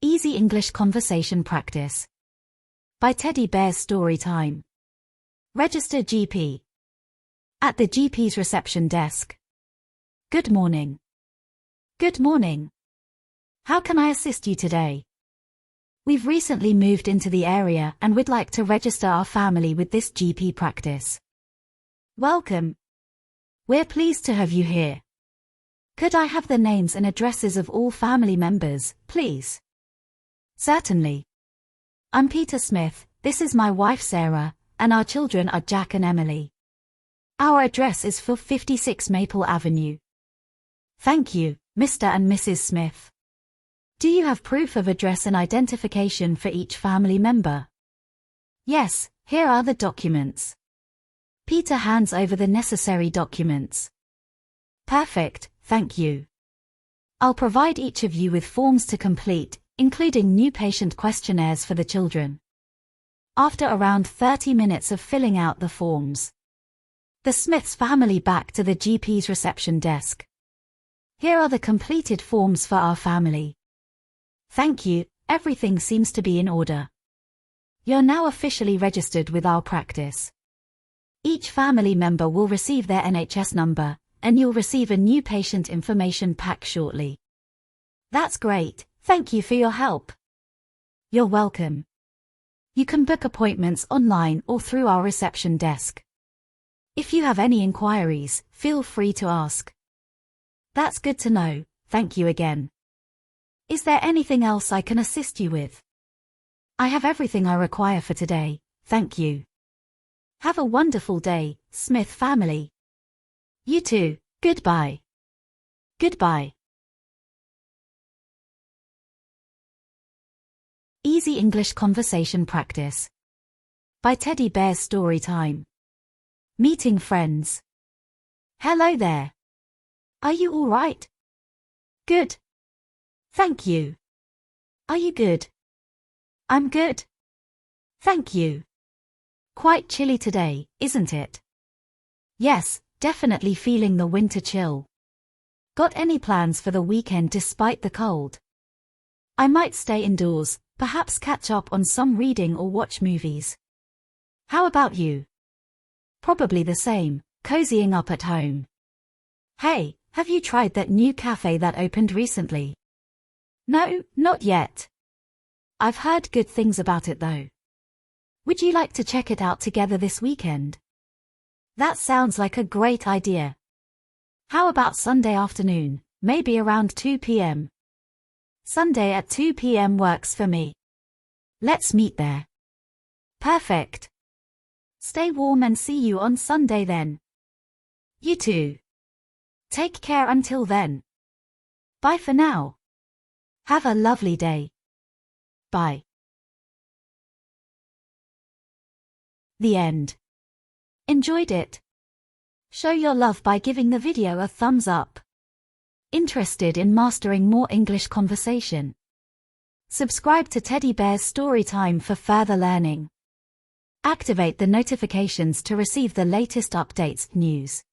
Easy English Conversation Practice by Teddy Bear's Story Time. Register GP. At the GP's reception desk. Good morning. Good morning. How can I assist you today? We've recently moved into the area and we'd like to register our family with this GP practice. Welcome. We're pleased to have you here. Could I have the names and addresses of all family members, please? Certainly. I'm Peter Smith, this is my wife Sarah, and our children are Jack and Emily. Our address is 456 Maple Avenue. Thank you, Mr. and Mrs. Smith. Do you have proof of address and identification for each family member? Yes, here are the documents. Peter hands over the necessary documents. Perfect, thank you. I'll provide each of you with forms to complete, including new patient questionnaires for the children. After around 30 minutes of filling out the forms, the Smiths family back to the GP's reception desk. Here are the completed forms for our family. Thank you, everything seems to be in order. You're now officially registered with our practice. Each family member will receive their NHS number, and you'll receive a new patient information pack shortly. That's great, thank you for your help. You're welcome. You can book appointments online or through our reception desk. If you have any inquiries, feel free to ask. That's good to know, thank you again. Is there anything else I can assist you with? I have everything I require for today, thank you. Have a wonderful day, Smith family. You too, goodbye. Goodbye. Easy English Conversation Practice by Teddy Bear's Story Time. Meeting friends. Hello there. Are you all right? Good. Thank you. Are you good? I'm good. Thank you. Quite chilly today, isn't it? Yes, definitely feeling the winter chill. Got any plans for the weekend despite the cold? I might stay indoors, perhaps catch up on some reading or watch movies. How about you? Probably the same, cozying up at home. Hey, have you tried that new cafe that opened recently? No, not yet. I've heard good things about it though. Would you like to check it out together this weekend? That sounds like a great idea. How about Sunday afternoon, maybe around 2 p.m.? Sunday at 2 p.m. works for me. Let's meet there. Perfect. Stay warm and see you on Sunday then. You too. Take care until then. Bye for now. Have a lovely day. Bye. The end. Enjoyed it? Show your love by giving the video a thumbs up. Interested in mastering more English conversation? Subscribe to Teddy Bear's Story Time for further learning. Activate the notifications to receive the latest updates, news,